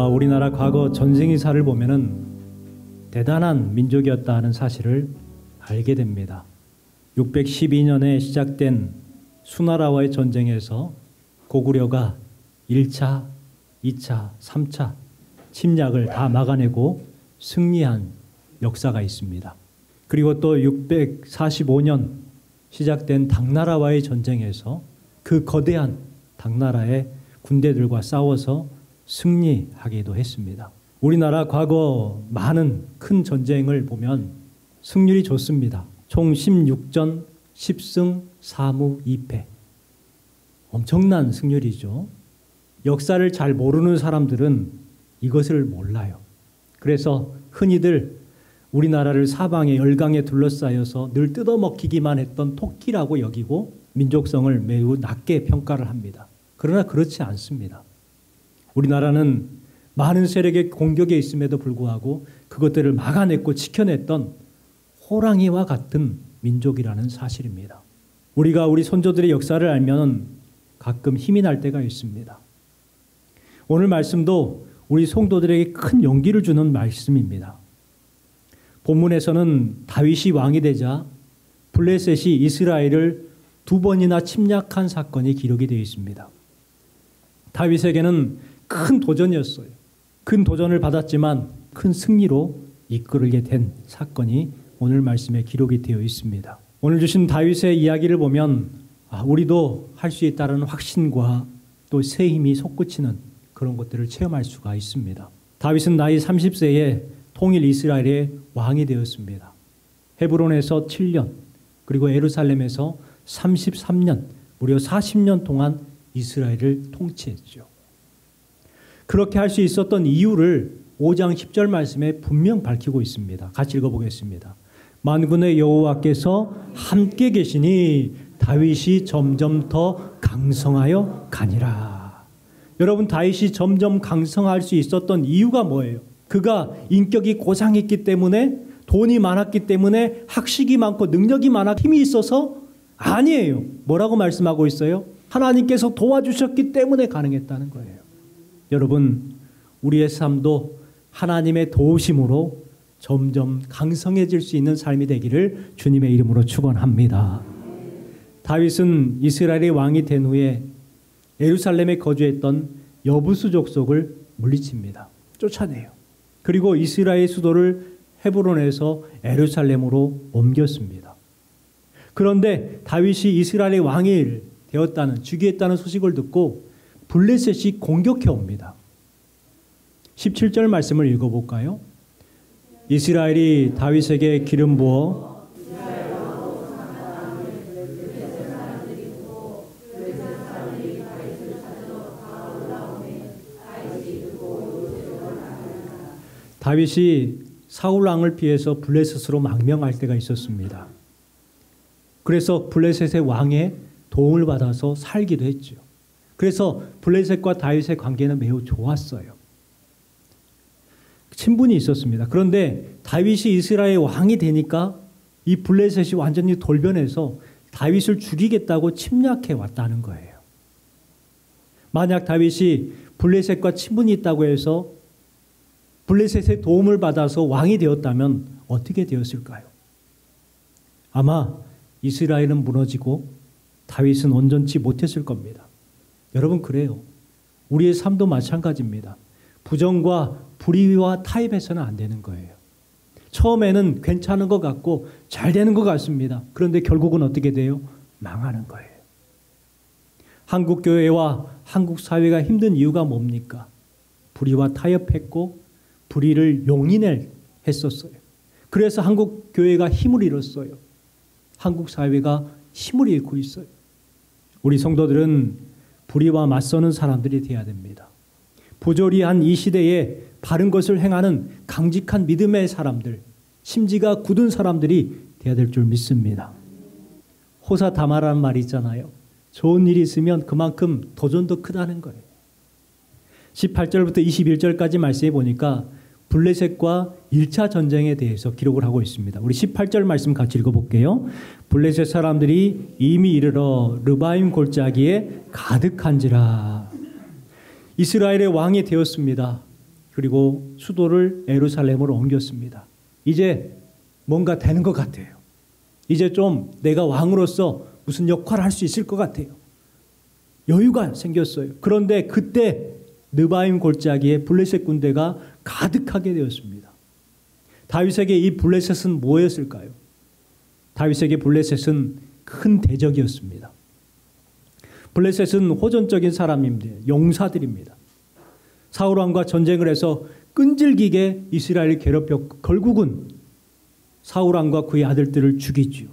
우리나라 과거 전쟁의사를 보면은 대단한 민족이었다 하는 사실을 알게 됩니다. 612년에 시작된 수나라와의 전쟁에서 고구려가 1차, 2차, 3차 침략을 다 막아내고 승리한 역사가 있습니다. 그리고 또 645년 시작된 당나라와의 전쟁에서 그 거대한 당나라의 군대들과 싸워서 승리하기도 했습니다. 우리나라 과거 많은 큰 전쟁을 보면 승률이 좋습니다. 총 16전 10승 4무 2패. 엄청난 승률이죠. 역사를 잘 모르는 사람들은 이것을 몰라요. 그래서 흔히들 우리나라를 사방에 열강에 둘러싸여서 늘 뜯어먹히기만 했던 토끼라고 여기고 민족성을 매우 낮게 평가를 합니다. 그러나 그렇지 않습니다. 우리나라는 많은 세력의 공격에 있음에도 불구하고 그것들을 막아냈고 지켜냈던 호랑이와 같은 민족이라는 사실입니다. 우리가 우리 선조들의 역사를 알면 가끔 힘이 날 때가 있습니다. 오늘 말씀도 우리 성도들에게 큰 용기를 주는 말씀입니다. 본문에서는 다윗이 왕이 되자 블레셋이 이스라엘을 2번이나 침략한 사건이 기록이 되어 있습니다. 다윗에게는 큰 도전이었어요. 큰 도전을 받았지만 큰 승리로 이끌게 된 사건이 오늘 말씀에 기록이 되어 있습니다. 오늘 주신 다윗의 이야기를 보면 우리도 할 수 있다는 확신과 또 새 힘이 솟구치는 그런 것들을 체험할 수가 있습니다. 다윗은 나이 30세에 통일 이스라엘의 왕이 되었습니다. 헤브론에서 7년 그리고 예루살렘에서 33년 무려 40년 동안 이스라엘을 통치했죠. 그렇게 할 수 있었던 이유를 5장 10절 말씀에 분명 밝히고 있습니다. 같이 읽어보겠습니다. 만군의 여호와께서 함께 계시니 다윗이 점점 더 강성하여 가니라. 여러분, 다윗이 점점 강성할 수 있었던 이유가 뭐예요? 그가 인격이 고상했기 때문에, 돈이 많았기 때문에, 학식이 많고 능력이 많아 힘이 있어서? 아니에요. 뭐라고 말씀하고 있어요? 하나님께서 도와주셨기 때문에 가능했다는 거예요. 여러분, 우리의 삶도 하나님의 도우심으로 점점 강성해질 수 있는 삶이 되기를 주님의 이름으로 축원합니다. 다윗은 이스라엘의 왕이 된 후에 예루살렘에 거주했던 여부수 족속을 물리칩니다. 쫓아내요. 그리고 이스라엘 수도를 헤브론에서 예루살렘으로 옮겼습니다. 그런데 다윗이 이스라엘의 왕이 되었다는, 즉위했다는 소식을 듣고 블레셋이 공격해 옵니다. 17절 말씀을 읽어볼까요? 이스라엘이 다윗에게 기름 부어 다윗이 사울 왕을 피해서 블레셋으로 망명할 때가 있었습니다. 그래서 블레셋의 왕의 도움을 받아서 살기도 했죠. 그래서 블레셋과 다윗의 관계는 매우 좋았어요. 친분이 있었습니다. 그런데 다윗이 이스라엘 왕이 되니까 이 블레셋이 완전히 돌변해서 다윗을 죽이겠다고 침략해 왔다는 거예요. 만약 다윗이 블레셋과 친분이 있다고 해서 블레셋의 도움을 받아서 왕이 되었다면 어떻게 되었을까요? 아마 이스라엘은 무너지고 다윗은 온전치 못했을 겁니다. 여러분, 그래요. 우리의 삶도 마찬가지입니다. 부정과 불의와 타협해서는 안 되는 거예요. 처음에는 괜찮은 것 같고 잘 되는 것 같습니다. 그런데 결국은 어떻게 돼요? 망하는 거예요. 한국 교회와 한국 사회가 힘든 이유가 뭡니까? 불의와 타협했고 불의를 용인했었어요. 그래서 한국 교회가 힘을 잃었어요. 한국 사회가 힘을 잃고 있어요. 우리 성도들은 불의와 맞서는 사람들이 되어야 됩니다. 부조리한 이 시대에 바른 것을 행하는 강직한 믿음의 사람들, 심지가 굳은 사람들이 되어야 될 줄 믿습니다. 호사다마라는 말이 있잖아요. 좋은 일이 있으면 그만큼 도전도 크다는 거예요. 18절부터 21절까지 말씀해 보니까 블레셋과 1차 전쟁에 대해서 기록을 하고 있습니다. 우리 18절 말씀 같이 읽어볼게요. 블레셋 사람들이 이미 이르러 르바임 골짜기에 가득한지라. 이스라엘의 왕이 되었습니다. 그리고 수도를 예루살렘으로 옮겼습니다. 이제 뭔가 되는 것 같아요. 이제 좀 내가 왕으로서 무슨 역할을 할 수 있을 것 같아요. 여유가 생겼어요. 그런데 그때 느바임 골짜기에 블레셋 군대가 가득하게 되었습니다. 다윗에게 이 블레셋은 뭐였을까요? 다윗에게 블레셋은 큰 대적이었습니다. 블레셋은 호전적인 사람입니다. 용사들입니다. 사울 왕과 전쟁을 해서 끈질기게 이스라엘을 괴롭혔고 결국은 사울 왕과 그의 아들들을 죽이지요.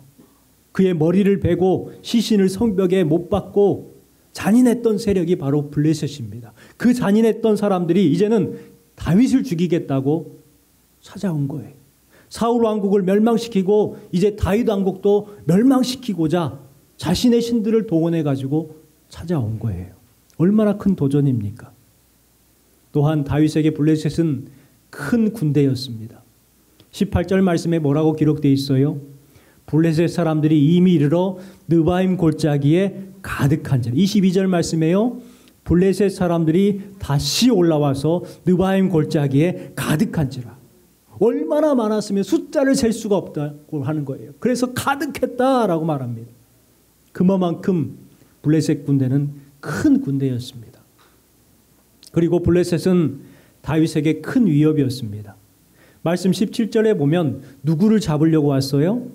그의 머리를 베고 시신을 성벽에 못 박고 잔인했던 세력이 바로 블레셋입니다. 그 잔인했던 사람들이 이제는 다윗을 죽이겠다고 찾아온 거예요. 사울 왕국을 멸망시키고 이제 다윗 왕국도 멸망시키고자 자신의 신들을 동원해 가지고 찾아온 거예요. 얼마나 큰 도전입니까? 또한 다윗에게 블레셋은 큰 군대였습니다. 18절 말씀에 뭐라고 기록되어 있어요? 블레셋 사람들이 이미 이르러 느바임 골짜기에 가득한지라. 22절 말씀에요. 블레셋 사람들이 다시 올라와서 느바임 골짜기에 가득한지라. 얼마나 많았으면 숫자를 셀 수가 없다고 하는 거예요. 그래서 가득했다라고 말합니다. 그만큼 블레셋 군대는 큰 군대였습니다. 그리고 블레셋은 다윗에게 큰 위협이었습니다. 말씀 17절에 보면 누구를 잡으려고 왔어요?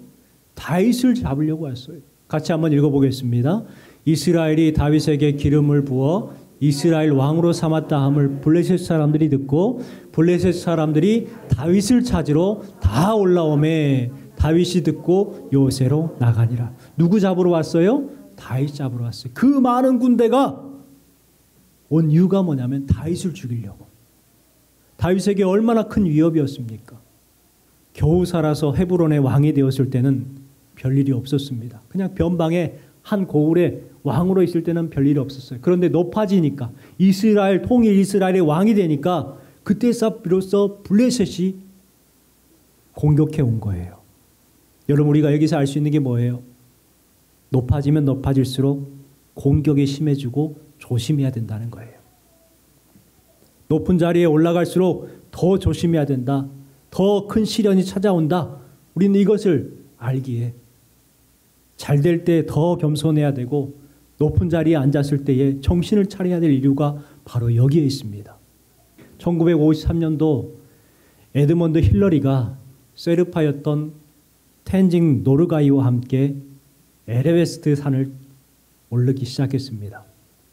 다윗을 잡으려고 왔어요. 같이 한번 읽어보겠습니다. 이스라엘이 다윗에게 기름을 부어 이스라엘 왕으로 삼았다 함을 블레셋 사람들이 듣고 블레셋 사람들이 다윗을 찾으러 다 올라오매 다윗이 듣고 요새로 나가니라. 누구 잡으러 왔어요? 다윗 잡으러 왔어요. 그 많은 군대가 온 이유가 뭐냐면 다윗을 죽이려고. 다윗에게 얼마나 큰 위협이었습니까? 겨우 살아서 헤브론의 왕이 되었을 때는 별일이 없었습니다. 그냥 변방에 한 고을에 왕으로 있을 때는 별일이 없었어요. 그런데 높아지니까 이스라엘 통일 이스라엘의 왕이 되니까 그때서 비로소 블레셋이 공격해 온 거예요. 여러분 우리가 여기서 알 수 있는 게 뭐예요? 높아지면 높아질수록 공격이 심해지고 조심해야 된다는 거예요. 높은 자리에 올라갈수록 더 조심해야 된다. 더 큰 시련이 찾아온다. 우리는 이것을 알기에 잘 될 때 더 겸손해야 되고 높은 자리에 앉았을 때에 정신을 차려야 될 이유가 바로 여기에 있습니다. 1953년도 에드먼드 힐러리가 세르파였던 텐징 노르가이와 함께 에베레스트 산을 오르기 시작했습니다.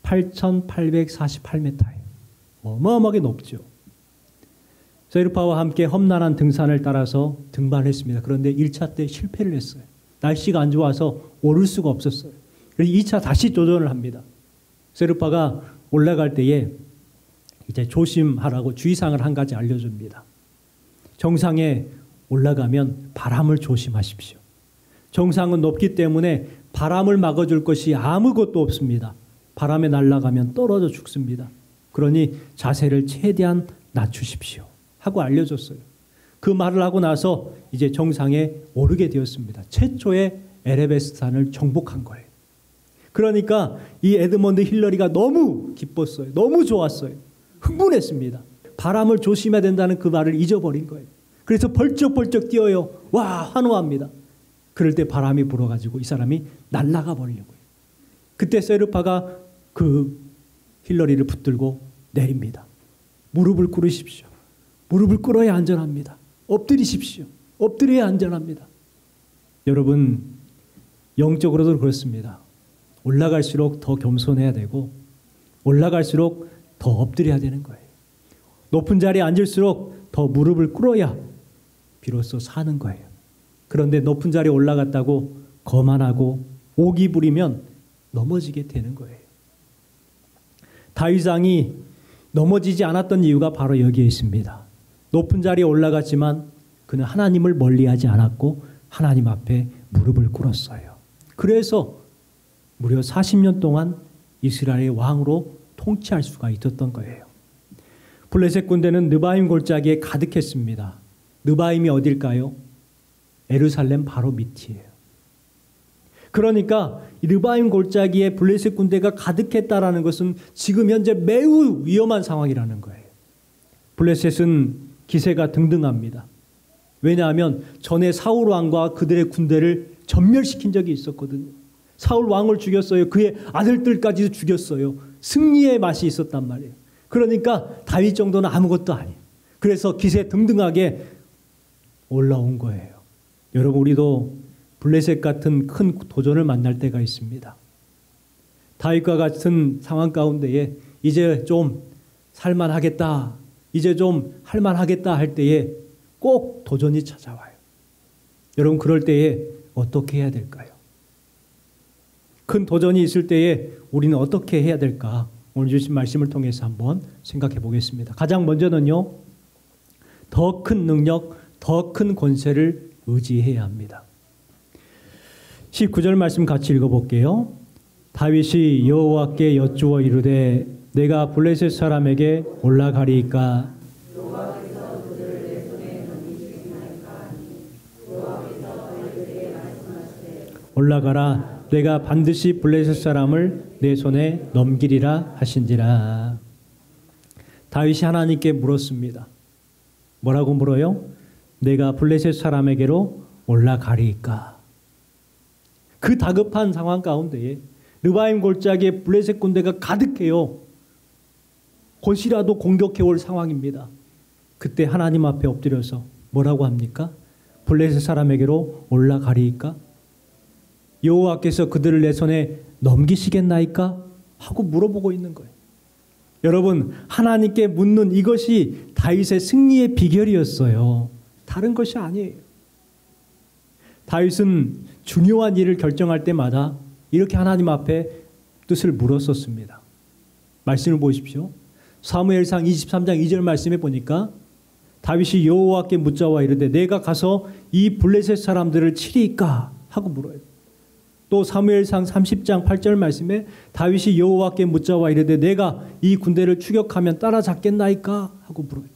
8,848m예요. 어마어마하게 높죠. 세르파와 함께 험난한 등산을 따라서 등반했습니다. 그런데 1차 때 실패를 했어요. 날씨가 안 좋아서 오를 수가 없었어요. 그래서 2차 다시 도전을 합니다. 세르파가 올라갈 때에 이제 조심하라고 주의사항을 한 가지 알려줍니다. 정상에 올라가면 바람을 조심하십시오. 정상은 높기 때문에 바람을 막아줄 것이 아무것도 없습니다. 바람에 날아가면 떨어져 죽습니다. 그러니 자세를 최대한 낮추십시오. 하고 알려줬어요. 그 말을 하고 나서 이제 정상에 오르게 되었습니다. 최초의 에베레스트 산을 정복한 거예요. 그러니까 이 에드먼드 힐러리가 너무 기뻤어요. 너무 좋았어요. 흥분했습니다. 바람을 조심해야 된다는 그 말을 잊어버린 거예요. 그래서 벌쩍벌쩍 뛰어요. 와, 환호합니다. 그럴 때 바람이 불어가지고 이 사람이 날아가 버리려고요. 그때 세르파가 그 힐러리를 붙들고 내립니다. 무릎을 꿇으십시오. 무릎을 꿇어야 안전합니다. 엎드리십시오. 엎드려야 안전합니다. 여러분, 영적으로도 그렇습니다. 올라갈수록 더 겸손해야 되고 올라갈수록 더 엎드려야 되는 거예요. 높은 자리에 앉을수록 더 무릎을 꿇어야 비로소 사는 거예요. 그런데 높은 자리에 올라갔다고 거만하고 오기 부리면 넘어지게 되는 거예요. 다윗 왕이 넘어지지 않았던 이유가 바로 여기에 있습니다. 높은 자리에 올라갔지만 그는 하나님을 멀리하지 않았고 하나님 앞에 무릎을 꿇었어요. 그래서 무려 40년 동안 이스라엘의 왕으로 통치할 수가 있었던 거예요. 블레셋 군대는 느바임 골짜기에 가득했습니다. 느바임이 어딜까요? 예루살렘 바로 밑이에요. 그러니까 느바임 골짜기에 블레셋 군대가 가득했다라는 것은 지금 현재 매우 위험한 상황이라는 거예요. 블레셋은 기세가 등등합니다. 왜냐하면 전에 사울 왕과 그들의 군대를 전멸시킨 적이 있었거든요. 사울 왕을 죽였어요. 그의 아들들까지도 죽였어요. 승리의 맛이 있었단 말이에요. 그러니까 다윗 정도는 아무것도 아니에요. 그래서 기세 등등하게 올라온 거예요. 여러분, 우리도 블레셋 같은 큰 도전을 만날 때가 있습니다. 다윗과 같은 상황 가운데에 이제 좀 살만하겠다, 이제 좀 할만하겠다 할 때에 꼭 도전이 찾아와요. 여러분, 그럴 때에 어떻게 해야 될까요? 큰 도전이 있을 때에 우리는 어떻게 해야 될까? 오늘 주신 말씀을 통해서 한번 생각해 보겠습니다. 가장 먼저는요, 더 큰 능력, 더 큰 권세를 의지해야 합니다. 19절 말씀 같이 읽어볼게요. 다윗이 여호와께 여쭈어 이르되 내가 블레셋 사람에게 올라가리이까. 올라가라, 내가 반드시 블레셋 사람을 내 손에 넘기리라 하신지라. 다윗이 하나님께 물었습니다. 뭐라고 물어요? 내가 블레셋 사람에게로 올라가리이까. 그 다급한 상황 가운데에 르바임 골짜기에 블레셋 군대가 가득해요. 곧이라도 공격해올 상황입니다. 그때 하나님 앞에 엎드려서 뭐라고 합니까? 블레셋 사람에게로 올라가리이까? 여호와께서 그들을 내 손에 넘기시겠나이까? 하고 물어보고 있는 거예요. 여러분, 하나님께 묻는 이것이 다윗의 승리의 비결이었어요. 다른 것이 아니에요. 다윗은 중요한 일을 결정할 때마다 이렇게 하나님 앞에 뜻을 물었었습니다. 말씀을 보십시오. 사무엘상 23장 2절 말씀에 보니까 다윗이 여호와께 묻자와 이르되 내가 가서 이 블레셋 사람들을 치리이까? 하고 물어요. 또 사무엘상 30장 8절 말씀에 다윗이 여호와께 묻자와 이르되 내가 이 군대를 추격하면 따라잡겠나이까? 하고 물어요.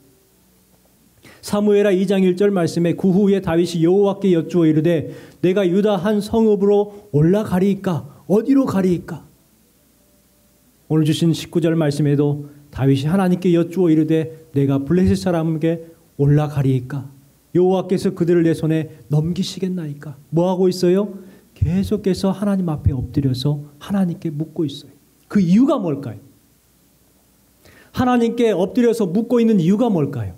사무엘하 2장 1절 말씀에 그 후에 다윗이 여호와께 여쭈어 이르되 내가 유다 한 성읍으로 올라가리이까? 어디로 가리이까? 오늘 주신 19절 말씀에도 다윗이 하나님께 여쭈어 이르되 내가 블레셋 사람에게 올라가리이까? 여호와께서 그들을 내 손에 넘기시겠나이까? 뭐하고 있어요? 계속해서 하나님 앞에 엎드려서 하나님께 묻고 있어요. 그 이유가 뭘까요? 하나님께 엎드려서 묻고 있는 이유가 뭘까요?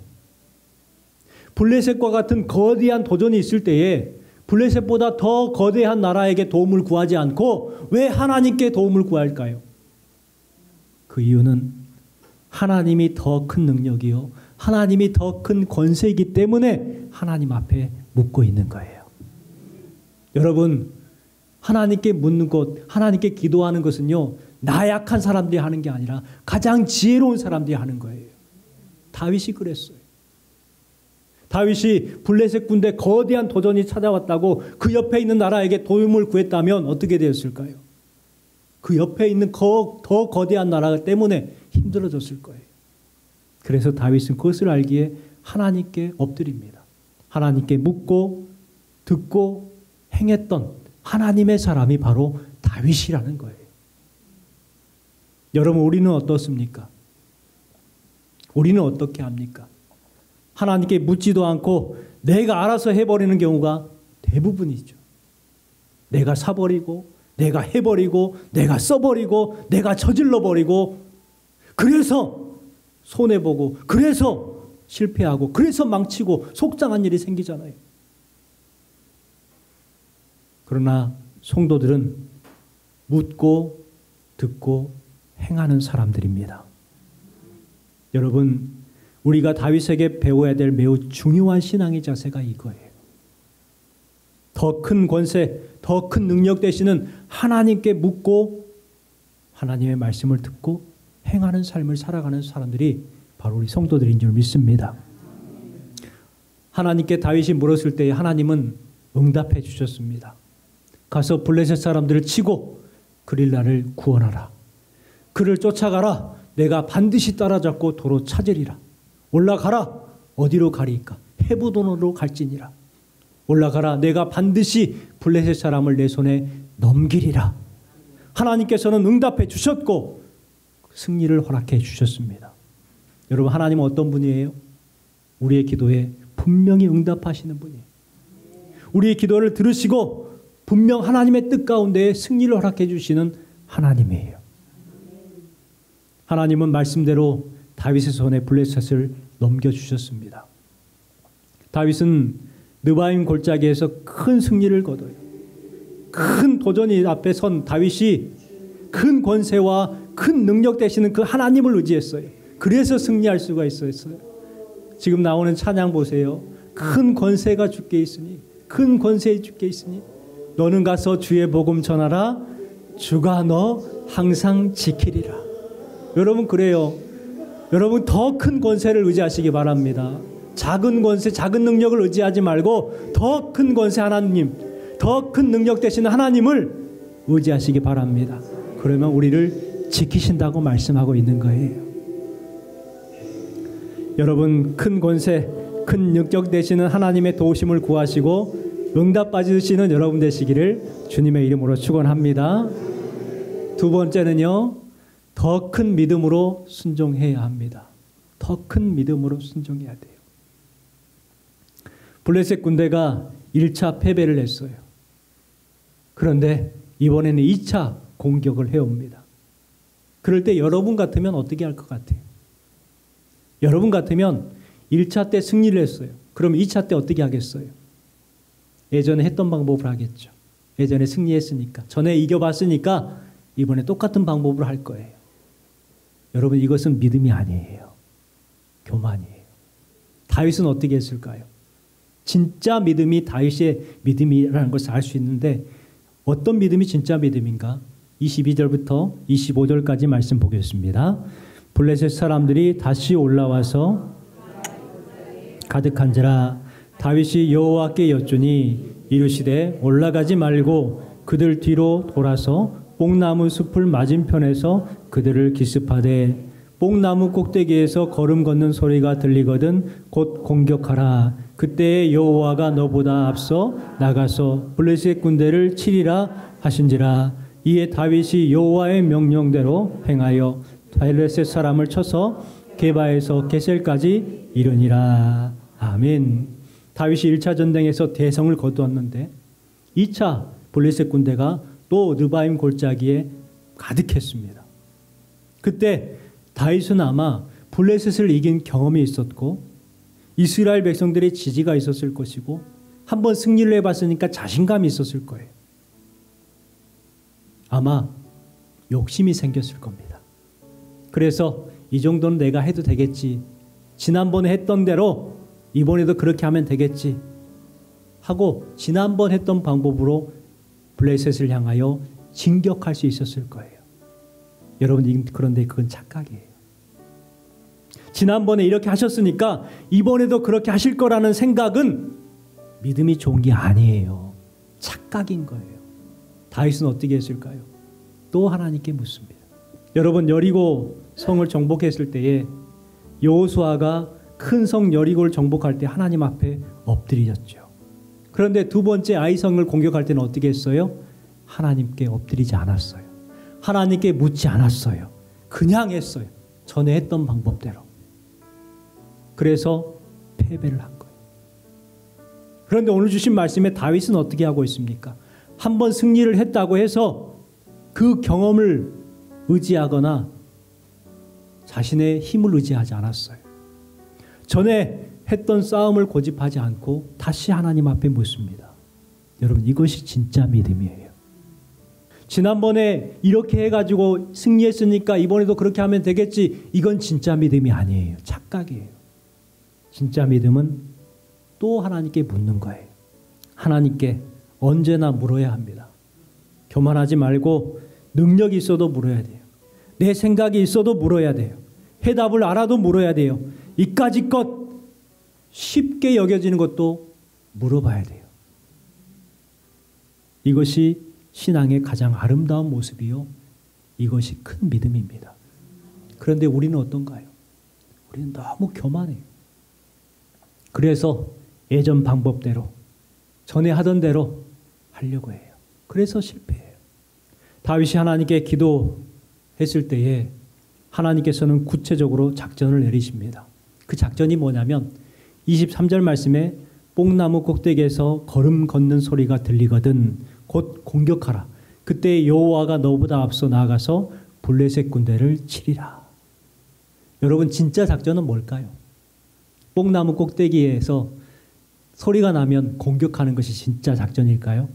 블레셋과 같은 거대한 도전이 있을 때에 블레셋보다 더 거대한 나라에게 도움을 구하지 않고 왜 하나님께 도움을 구할까요? 그 이유는 하나님이 더 큰 능력이요, 하나님이 더 큰 권세이기 때문에 하나님 앞에 묻고 있는 거예요. 여러분, 하나님께 묻는 것, 하나님께 기도하는 것은요, 나약한 사람들이 하는 게 아니라 가장 지혜로운 사람들이 하는 거예요. 다윗이 그랬어요. 다윗이 블레셋 군대 거대한 도전이 찾아왔다고 그 옆에 있는 나라에게 도움을 구했다면 어떻게 되었을까요? 그 옆에 있는 더 거대한 나라 때문에 힘들어졌을 거예요. 그래서 다윗은 그것을 알기에 하나님께 엎드립니다. 하나님께 묻고 듣고 행했던 하나님의 사람이 바로 다윗이라는 거예요. 여러분, 우리는 어떻습니까? 우리는 어떻게 합니까? 하나님께 묻지도 않고 내가 알아서 해버리는 경우가 대부분이죠. 내가 사버리고 내가 해버리고 내가 써버리고 내가 저질러버리고 그래서 손해보고 그래서 실패하고 그래서 망치고 속상한 일이 생기잖아요. 그러나 성도들은 묻고 듣고 행하는 사람들입니다. 여러분, 우리가 다윗에게 배워야 될 매우 중요한 신앙의 자세가 이거예요. 더 큰 권세, 더 큰 능력 되시는 하나님께 묻고 하나님의 말씀을 듣고 행하는 삶을 살아가는 사람들이 바로 우리 성도들인 줄 믿습니다. 하나님께 다윗이 물었을 때 하나님은 응답해 주셨습니다. 가서 블레셋 사람들을 치고 그릴 나를 구원하라. 그를 쫓아가라. 내가 반드시 따라잡고 도로 찾으리라. 올라가라. 어디로 가리이까? 헤브론으로 갈지니라. 올라가라. 내가 반드시 블레셋 사람을 내 손에 넘기리라. 하나님께서는 응답해 주셨고 승리를 허락해 주셨습니다. 여러분, 하나님은 어떤 분이에요? 우리의 기도에 분명히 응답하시는 분이에요. 우리의 기도를 들으시고 분명 하나님의 뜻 가운데 승리를 허락해 주시는 하나님이에요. 하나님은 말씀대로 다윗의 손에 블레셋을 넘겨주셨습니다. 다윗은 느바임 골짜기에서 큰 승리를 거둬요. 큰 도전이 앞에 선 다윗이 큰 권세와 큰 능력 되시는 그 하나님을 의지했어요. 그래서 승리할 수가 있었어요. 지금 나오는 찬양 보세요. 큰 권세가 주께 있으니, 큰 권세 주께 있으니 너는 가서 주의 복음 전하라. 주가 너 항상 지키리라. 여러분, 그래요. 여러분, 더 큰 권세를 의지하시기 바랍니다. 작은 권세, 작은 능력을 의지하지 말고 더 큰 권세 하나님, 더 큰 능력 되시는 하나님을 의지하시기 바랍니다. 그러면 우리를 지키신다고 말씀하고 있는 거예요. 여러분, 큰 권세, 큰 능력 되시는 하나님의 도우심을 구하시고 응답 받으시는 여러분 되시기를 주님의 이름으로 축원합니다. 두 번째는요, 더 큰 믿음으로 순종해야 합니다. 더 큰 믿음으로 순종해야 돼요. 블레셋 군대가 1차 패배를 했어요. 그런데 이번에는 2차 공격을 해옵니다. 그럴 때 여러분 같으면 어떻게 할 것 같아요? 여러분 같으면 1차 때 승리를 했어요. 그럼 2차 때 어떻게 하겠어요? 예전에 했던 방법을 하겠죠. 예전에 승리했으니까, 전에 이겨봤으니까 이번에 똑같은 방법으로 할 거예요. 여러분, 이것은 믿음이 아니에요. 교만이에요. 다윗은 어떻게 했을까요? 진짜 믿음이 다윗의 믿음이라는 것을 알 수 있는데 어떤 믿음이 진짜 믿음인가? 22절부터 25절까지 말씀 보겠습니다. 블레셋 사람들이 다시 올라와서 가득한지라 다윗이 여호와께 여쭈니 이르시되 올라가지 말고 그들 뒤로 돌아서 뽕나무 숲을 맞은편에서 그들을 기습하되 뽕나무 꼭대기에서 걸음 걷는 소리가 들리거든 곧 공격하라. 그때 여호와가 너보다 앞서 나가서 블레셋 군대를 치리라 하신지라. 이에 다윗이 여호와의 명령대로 행하여 블레셋 사람을 쳐서 게바에서 게셀까지 이르니라. 아멘. 다윗이 1차 전쟁에서 대성을 거두었는데 2차 블레셋 군대가 또 느바임 골짜기에 가득했습니다. 그때 다윗은 아마 블레셋을 이긴 경험이 있었고 이스라엘 백성들의 지지가 있었을 것이고 한번 승리를 해봤으니까 자신감이 있었을 거예요. 아마 욕심이 생겼을 겁니다. 그래서 이 정도는 내가 해도 되겠지. 지난번에 했던 대로 이번에도 그렇게 하면 되겠지 하고 지난번 했던 방법으로 블레셋을 향하여 진격할 수 있었을 거예요. 여러분, 그런데 그건 착각이에요. 지난번에 이렇게 하셨으니까 이번에도 그렇게 하실 거라는 생각은 믿음이 좋은 게 아니에요. 착각인 거예요. 다윗은 어떻게 했을까요? 또 하나님께 묻습니다. 여러분, 여리고 성을 정복했을 때에 여호수아가 큰 성 여리고를 정복할 때 하나님 앞에 엎드리셨죠. 그런데 두 번째 아이성을 공격할 때는 어떻게 했어요? 하나님께 엎드리지 않았어요. 하나님께 묻지 않았어요. 그냥 했어요. 전에 했던 방법대로. 그래서 패배를 한 거예요. 그런데 오늘 주신 말씀에 다윗은 어떻게 하고 있습니까? 한번 승리를 했다고 해서 그 경험을 의지하거나 자신의 힘을 의지하지 않았어요. 전에 했던 싸움을 고집하지 않고 다시 하나님 앞에 묻습니다. 여러분, 이것이 진짜 믿음이에요. 지난번에 이렇게 해가지고 승리했으니까 이번에도 그렇게 하면 되겠지. 이건 진짜 믿음이 아니에요. 착각이에요. 진짜 믿음은 또 하나님께 묻는 거예요. 하나님께 언제나 물어야 합니다. 교만하지 말고 능력이 있어도 물어야 돼요. 내 생각이 있어도 물어야 돼요. 해답을 알아도 물어야 돼요. 이까짓 것 쉽게 여겨지는 것도 물어봐야 돼요. 이것이 신앙의 가장 아름다운 모습이요. 이것이 큰 믿음입니다. 그런데 우리는 어떤가요? 우리는 너무 교만해요. 그래서 예전 방법대로 전에 하던 대로 하려고 해요. 그래서 실패해요. 다윗이 하나님께 기도했을 때에 하나님께서는 구체적으로 작전을 내리십니다. 그 작전이 뭐냐면 23절 말씀에 뽕나무 꼭대기에서 걸음 걷는 소리가 들리거든 곧 공격하라. 그때 여호와가 너보다 앞서 나아가서 블레셋 군대를 치리라. 여러분 진짜 작전은 뭘까요? 뽕나무 꼭대기에서 소리가 나면 공격하는 것이 진짜 작전일까요?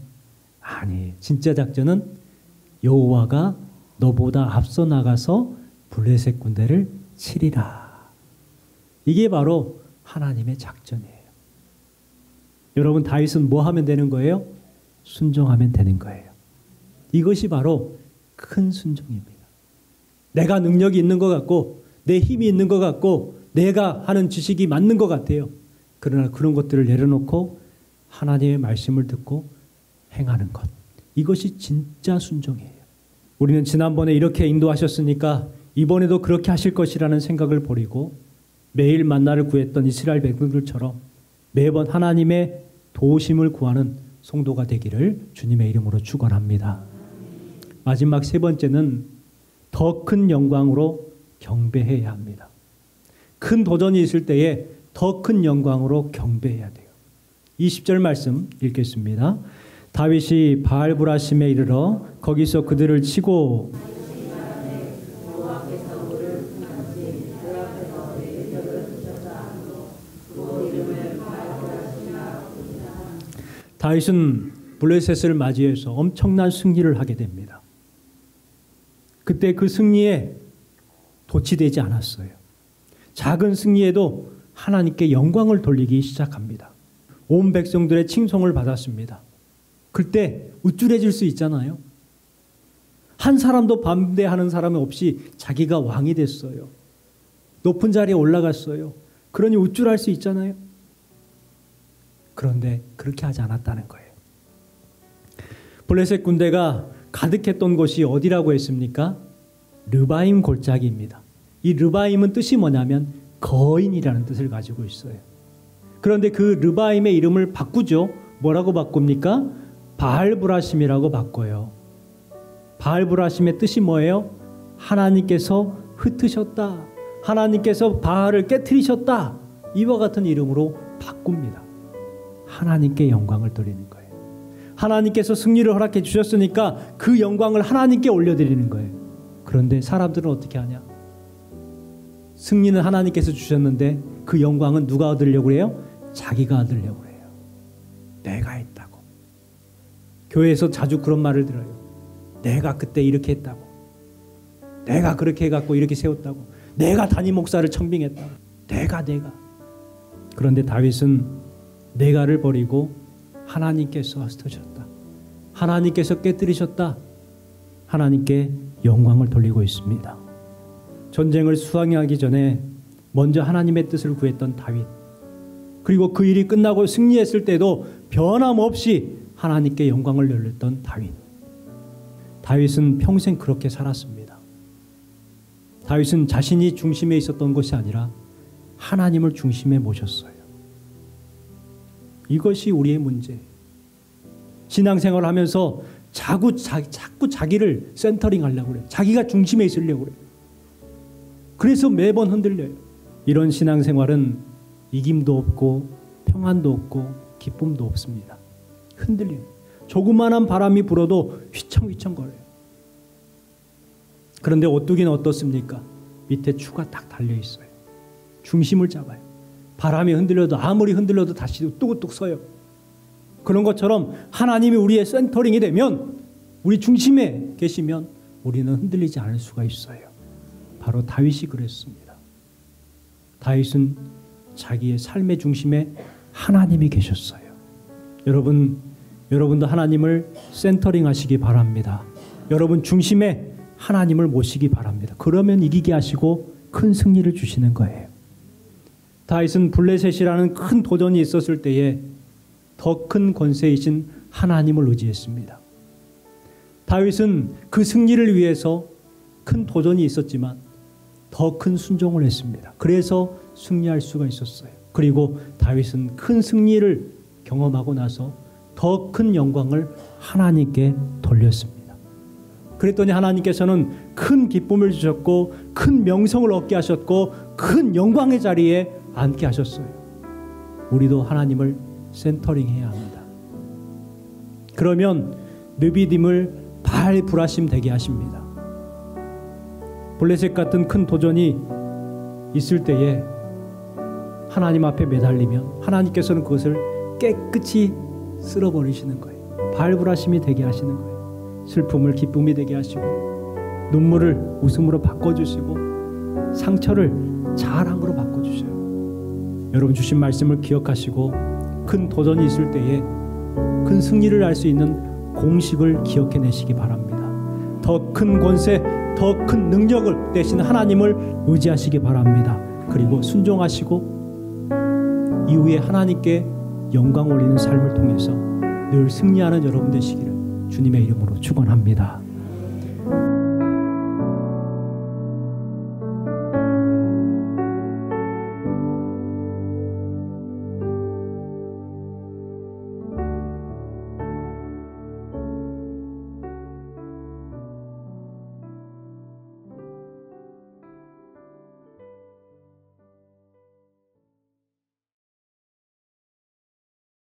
아니, 진짜 작전은 여호와가 너보다 앞서 나가서 블레셋 군대를 치리라. 이게 바로 하나님의 작전이에요. 여러분 다윗은 뭐 하면 되는 거예요? 순종하면 되는 거예요. 이것이 바로 큰 순종입니다. 내가 능력이 있는 것 같고 내 힘이 있는 것 같고 내가 하는 지식이 맞는 것 같아요. 그러나 그런 것들을 내려놓고 하나님의 말씀을 듣고 행하는 것. 이것이 진짜 순종이에요. 우리는 지난번에 이렇게 인도하셨으니까 이번에도 그렇게 하실 것이라는 생각을 버리고 매일 만나를 구했던 이스라엘 백성들처럼 매번 하나님의 도우심을 구하는 성도가 되기를 주님의 이름으로 축원합니다. 마지막 세 번째는 더 큰 영광으로 경배해야 합니다. 큰 도전이 있을 때에 더 큰 영광으로 경배해야 돼요. 20절 말씀 읽겠습니다. 다윗이 바알브라심에 이르러 거기서 그들을 치고 다윗은 블레셋을 맞이해서 엄청난 승리를 하게 됩니다. 그때 그 승리에 도취되지 않았어요. 작은 승리에도 하나님께 영광을 돌리기 시작합니다. 온 백성들의 칭송을 받았습니다. 그때 우쭐해질 수 있잖아요. 한 사람도 반대하는 사람이 없이 자기가 왕이 됐어요. 높은 자리에 올라갔어요. 그러니 우쭐할 수 있잖아요. 그런데 그렇게 하지 않았다는 거예요. 블레셋 군대가 가득했던 곳이 어디라고 했습니까? 르바임 골짜기입니다. 이 르바임은 뜻이 뭐냐면 거인이라는 뜻을 가지고 있어요. 그런데 그 르바임의 이름을 바꾸죠. 뭐라고 바꿉니까? 바알브라심이라고 바꿔요. 바알브라심의 뜻이 뭐예요? 하나님께서 흩으셨다. 하나님께서 바알을 깨트리셨다. 이와 같은 이름으로 바꿉니다. 하나님께 영광을 돌리는 거예요. 하나님께서 승리를 허락해 주셨으니까 그 영광을 하나님께 올려드리는 거예요. 그런데 사람들은 어떻게 하냐? 승리는 하나님께서 주셨는데 그 영광은 누가 얻으려고 해요? 자기가 얻으려고 해요. 내가 했다고. 교회에서 자주 그런 말을 들어요. 내가 그때 이렇게 했다고. 내가 그렇게 해갖고 이렇게 세웠다고. 내가 담임 목사를 청빙했다고. 내가. 그런데 다윗은 내가를 버리고 하나님께서 흩으셨다. 하나님께서 깨뜨리셨다. 하나님께 영광을 돌리고 있습니다. 전쟁을 수행하기 전에 먼저 하나님의 뜻을 구했던 다윗. 그리고 그 일이 끝나고 승리했을 때도 변함없이 하나님께 영광을 돌렸던 다윗. 다윗은 평생 그렇게 살았습니다. 다윗은 자신이 중심에 있었던 것이 아니라 하나님을 중심에 모셨어요. 이것이 우리의 문제예요. 신앙생활을 하면서 자꾸 자기를 센터링 하려고 그래요. 자기가 중심에 있으려고 그래요. 그래서 매번 흔들려요. 이런 신앙생활은 이김도 없고 평안도 없고 기쁨도 없습니다. 흔들려요. 조그마한 바람이 불어도 휘청휘청 거려요. 그런데 오뚜기는 어떻습니까? 밑에 추가 딱 달려있어요. 중심을 잡아요. 바람이 흔들려도 아무리 흔들려도 다시 우뚝우뚝 서요. 그런 것처럼 하나님이 우리의 센터링이 되면 우리 중심에 계시면 우리는 흔들리지 않을 수가 있어요. 바로 다윗이 그랬습니다. 다윗은 자기의 삶의 중심에 하나님이 계셨어요. 여러분도 하나님을 센터링 하시기 바랍니다. 여러분 중심에 하나님을 모시기 바랍니다. 그러면 이기게 하시고 큰 승리를 주시는 거예요. 다윗은 블레셋이라는 큰 도전이 있었을 때에 더 큰 권세이신 하나님을 의지했습니다. 다윗은 그 승리를 위해서 큰 도전이 있었지만 더 큰 순종을 했습니다. 그래서 승리할 수가 있었어요. 그리고 다윗은 큰 승리를 경험하고 나서 더 큰 영광을 하나님께 돌렸습니다. 그랬더니 하나님께서는 큰 기쁨을 주셨고 큰 명성을 얻게 하셨고 큰 영광의 자리에 앉게 하셨어요. 우리도 하나님을 센터링해야 합니다. 그러면 느비딤을 바알 브라심 되게 하십니다. 블레셋 같은 큰 도전이 있을 때에 하나님 앞에 매달리면 하나님께서는 그것을 깨끗이 쓸어버리시는 거예요. 바알 브라심이 되게 하시는 거예요. 슬픔을 기쁨이 되게 하시고 눈물을 웃음으로 바꿔주시고 상처를 자랑으로 바꿔주셔요. 여러분 주신 말씀을 기억하시고 큰 도전이 있을 때에 큰 승리를 할 수 있는 공식을 기억해내시기 바랍니다. 더 큰 권세, 더 큰 능력을 대신 하나님을 의지하시기 바랍니다. 그리고 순종하시고 이후에 하나님께 영광 올리는 삶을 통해서 늘 승리하는 여러분 되시기를 주님의 이름으로 축원합니다.